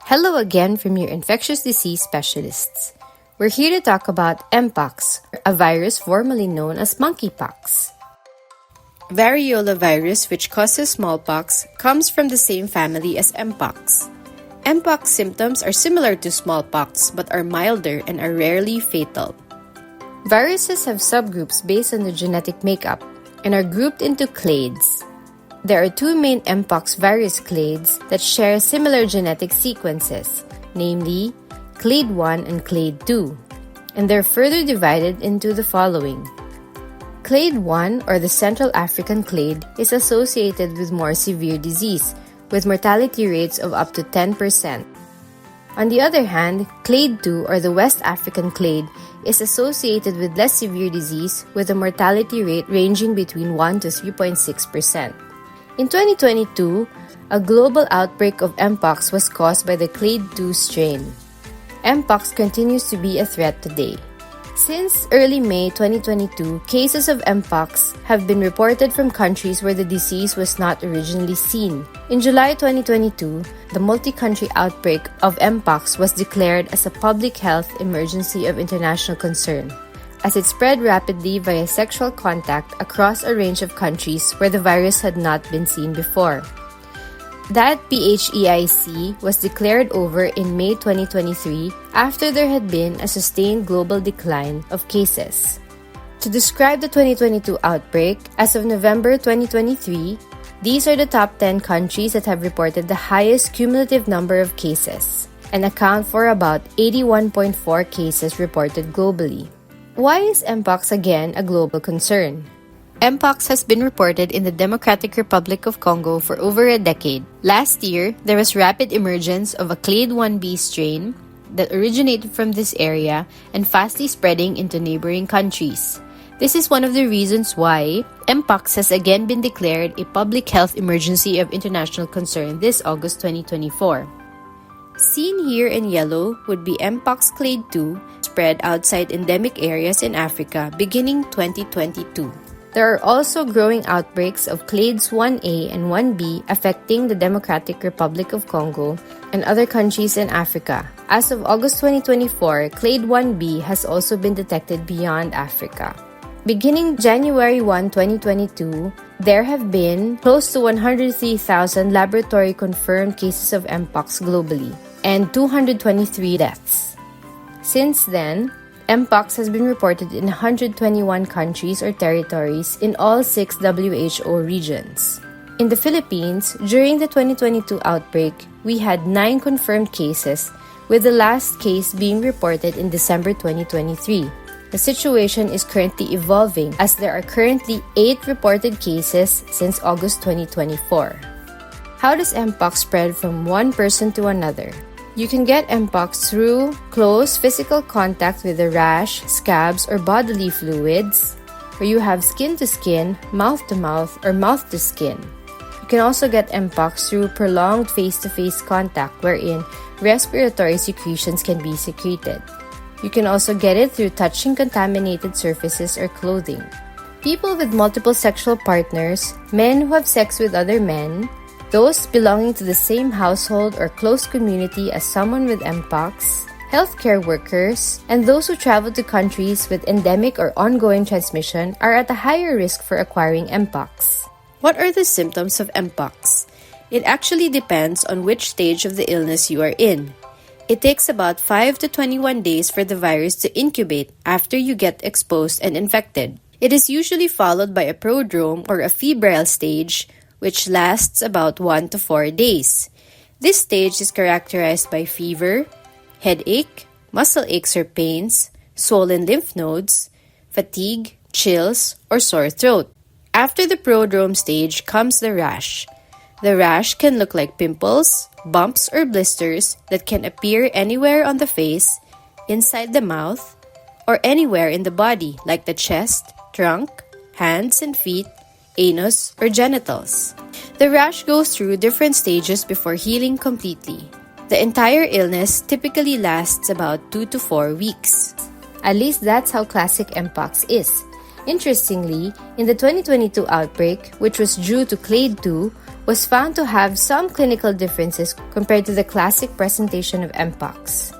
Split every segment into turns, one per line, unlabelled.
Hello again from your infectious disease specialists. We're here to talk about Mpox, a virus formerly known as monkeypox. Variola virus, which causes smallpox, comes from the same family as Mpox. Mpox symptoms are similar to smallpox but are milder and are rarely fatal. Viruses have subgroups based on their genetic makeup and are grouped into clades. There are two main Mpox virus clades that share similar genetic sequences, namely clade 1 and clade 2, and they're further divided into the following. Clade 1, or the Central African clade, is associated with more severe disease, with mortality rates of up to 10%. On the other hand, clade 2, or the West African clade, is associated with less severe disease, with a mortality rate ranging between 1 to 3.6%. In 2022, a global outbreak of Mpox was caused by the clade 2 strain. Mpox continues to be a threat today. Since early May 2022, cases of Mpox have been reported from countries where the disease was not originally seen. In July 2022, the multi-country outbreak of Mpox was declared as a public health emergency of international concern, as it spread rapidly via sexual contact across a range of countries where the virus had not been seen before. That PHEIC was declared over in May 2023 after there had been a sustained global decline of cases. To describe the 2022 outbreak, as of November 2023, these are the top 10 countries that have reported the highest cumulative number of cases and account for about 81.4 cases reported globally. Why is Mpox again a global concern? Mpox has been reported in the Democratic Republic of Congo for over a decade. Last year, there was rapid emergence of a clade 1b strain that originated from this area and fastly spreading into neighboring countries. This is one of the reasons why Mpox has again been declared a public health emergency of international concern this August 2024. Seen here in yellow would be Mpox clade 2 spread outside endemic areas in Africa beginning 2022. There are also growing outbreaks of clades 1A and 1B affecting the Democratic Republic of Congo and other countries in Africa. As of August 2024, clade 1B has also been detected beyond Africa. Beginning January 1, 2022, there have been close to 103,000 laboratory-confirmed cases of Mpox globally and 223 deaths. Since then, Mpox has been reported in 121 countries or territories in all 6 WHO regions. In the Philippines, during the 2022 outbreak, we had 9 confirmed cases, with the last case being reported in December 2023. The situation is currently evolving as there are currently 8 reported cases since August 2024. How does Mpox spread from one person to another? You can get Mpox through close physical contact with a rash, scabs, or bodily fluids, where you have skin to skin, mouth to mouth, or mouth to skin. You can also get Mpox through prolonged face-to-face contact, wherein respiratory secretions can be secreted. You can also get it through touching contaminated surfaces or clothing. People with multiple sexual partners, men who have sex with other men, those belonging to the same household or close community as someone with Mpox, healthcare workers, and those who travel to countries with endemic or ongoing transmission are at a higher risk for acquiring Mpox. What are the symptoms of Mpox? It actually depends on which stage of the illness you are in. It takes about 5 to 21 days for the virus to incubate after you get exposed and infected. It is usually followed by a prodrome or a febrile stage, which lasts about 1 to 4 days. This stage is characterized by fever, headache, muscle aches or pains, swollen lymph nodes, fatigue, chills, or sore throat. After the prodrome stage comes the rash. The rash can look like pimples, bumps, or blisters that can appear anywhere on the face, inside the mouth, or anywhere in the body like the chest, trunk, hands and feet, anus, or genitals. The rash goes through different stages before healing completely. The entire illness typically lasts about 2 to 4 weeks. At least that's how classic Mpox is. Interestingly, in the 2022 outbreak, which was due to clade 2, was found to have some clinical differences compared to the classic presentation of Mpox.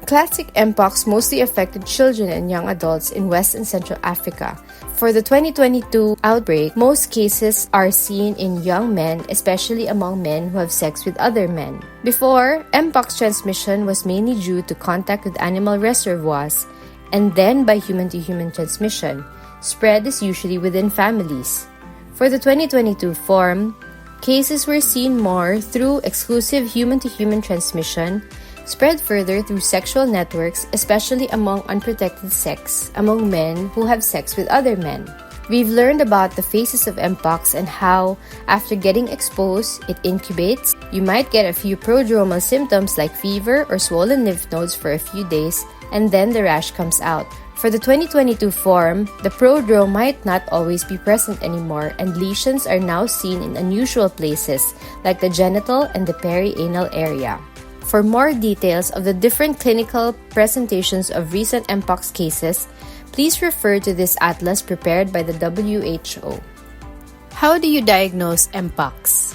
Classic Mpox mostly affected children and young adults in West and Central Africa. For the 2022 outbreak, most cases are seen in young men, especially among men who have sex with other men. Before, Mpox transmission was mainly due to contact with animal reservoirs and then by human-to-human transmission. Spread is usually within families. For the 2022 form, cases were seen more through exclusive human-to-human transmission, spread further through sexual networks, especially among unprotected sex, among men who have sex with other men. We've learned about the phases of Mpox and how, after getting exposed, it incubates. You might get a few prodromal symptoms like fever or swollen lymph nodes for a few days, and then the rash comes out. For the 2022 form, the prodrome might not always be present anymore, and lesions are now seen in unusual places like the genital and the perianal area. For more details of the different clinical presentations of recent Mpox cases, please refer to this atlas prepared by the WHO. How do you diagnose Mpox?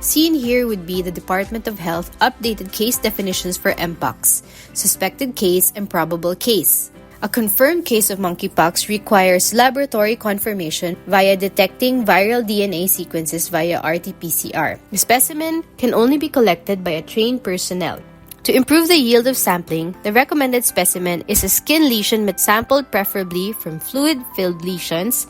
Seen here would be the Department of Health updated case definitions for Mpox, suspected case and probable case. A confirmed case of monkeypox requires laboratory confirmation via detecting viral DNA sequences via RT-PCR. The specimen can only be collected by a trained personnel. To improve the yield of sampling, the recommended specimen is a skin lesion sampled preferably from fluid-filled lesions,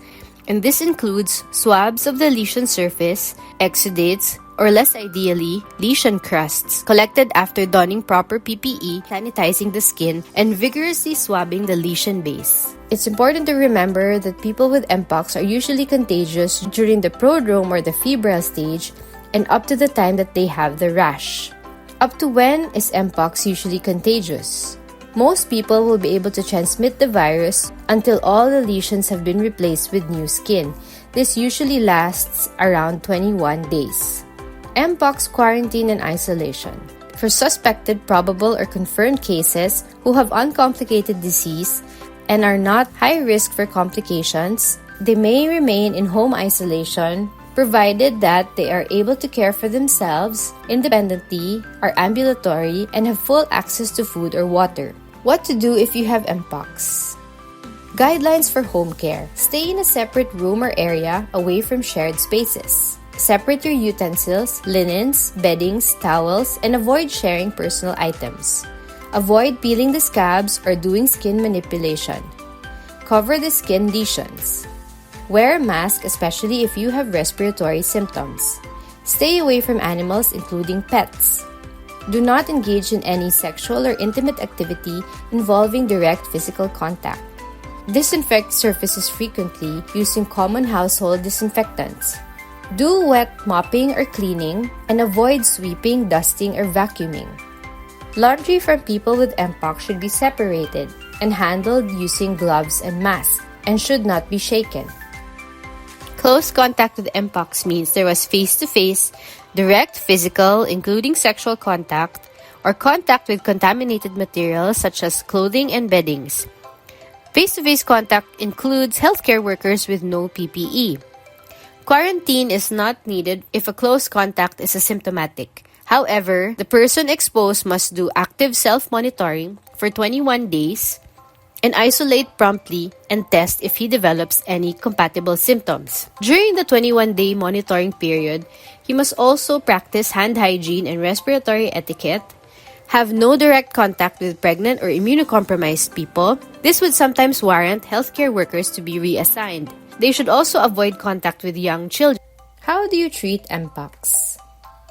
and this includes swabs of the lesion surface, exudates, or less ideally, lesion crusts, collected after donning proper PPE, sanitizing the skin, and vigorously swabbing the lesion base. It's important to remember that people with Mpox are usually contagious during the prodrome or the febrile stage and up to the time that they have the rash. Up to when is Mpox usually contagious? Most people will be able to transmit the virus until all the lesions have been replaced with new skin. This usually lasts around 21 days. Mpox quarantine and isolation. For suspected, probable, or confirmed cases who have uncomplicated disease and are not high risk for complications, they may remain in home isolation provided that they are able to care for themselves independently, are ambulatory, and have full access to food or water. What to do if you have Mpox? Guidelines for home care. Stay in a separate room or area away from shared spaces. Separate your utensils, linens, beddings, towels, and avoid sharing personal items. Avoid peeling the scabs or doing skin manipulation. Cover the skin lesions. Wear a mask, especially if you have respiratory symptoms. Stay away from animals, including pets. Do not engage in any sexual or intimate activity involving direct physical contact. Disinfect surfaces frequently using common household disinfectants. Do wet mopping or cleaning and avoid sweeping, dusting, or vacuuming. Laundry from people with Mpox should be separated and handled using gloves and masks and should not be shaken. Close contact with Mpox means there was face-to-face, direct physical, including sexual contact, or contact with contaminated materials such as clothing and beddings. Face-to-face contact includes healthcare workers with no PPE. Quarantine is not needed if a close contact is asymptomatic. However, the person exposed must do active self-monitoring for 21 days and isolate promptly and test if he develops any compatible symptoms. During the 21-day monitoring period, he must also practice hand hygiene and respiratory etiquette, have no direct contact with pregnant or immunocompromised people. This would sometimes warrant healthcare workers to be reassigned. They should also avoid contact with young children. How do you treat Mpox?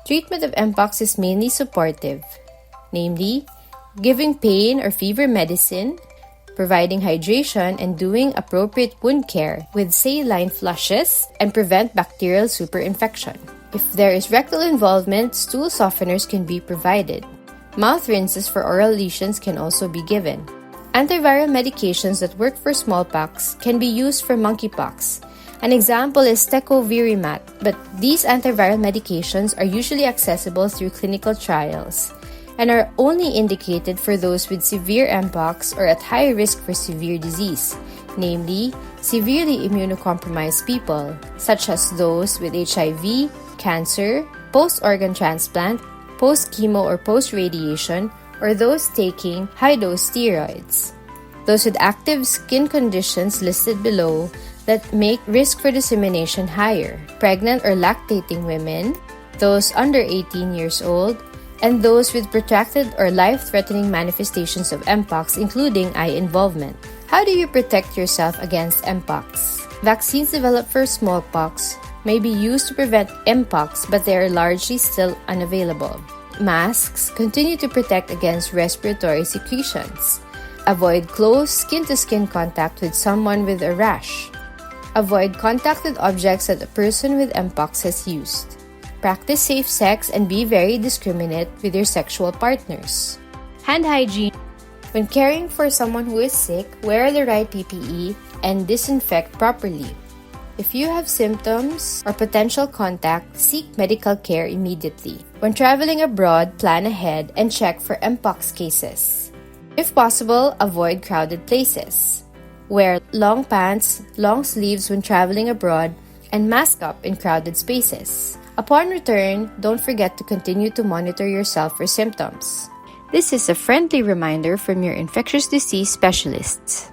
Treatment of Mpox is mainly supportive, namely, giving pain or fever medicine, providing hydration, and doing appropriate wound care with saline flushes and prevent bacterial superinfection. If there is rectal involvement, stool softeners can be provided. Mouth rinses for oral lesions can also be given. Antiviral medications that work for smallpox can be used for monkeypox. An example is tecovirimat, but these antiviral medications are usually accessible through clinical trials and are only indicated for those with severe Mpox or at high risk for severe disease, namely severely immunocompromised people, such as those with HIV, cancer, post-organ transplant, post-chemo or post-radiation, or those taking high-dose steroids. Those with active skin conditions listed below that make risk for dissemination higher: pregnant or lactating women, those under 18 years old, and those with protracted or life-threatening manifestations of Mpox, including eye involvement. How do you protect yourself against Mpox? Vaccines developed for smallpox may be used to prevent Mpox, but they are largely still unavailable. Masks continue to protect against respiratory secretions. Avoid close skin-to-skin contact with someone with a rash. Avoid contact with objects that a person with Mpox has used. Practice safe sex and be very discriminate with your sexual partners. Hand hygiene. When caring for someone who is sick, wear the right PPE and disinfect properly. If you have symptoms or potential contact, seek medical care immediately. When traveling abroad, plan ahead and check for Mpox cases. If possible, avoid crowded places. Wear long pants, long sleeves when traveling abroad, and mask up in crowded spaces. Upon return, don't forget to continue to monitor yourself for symptoms. This is a friendly reminder from your infectious disease specialists.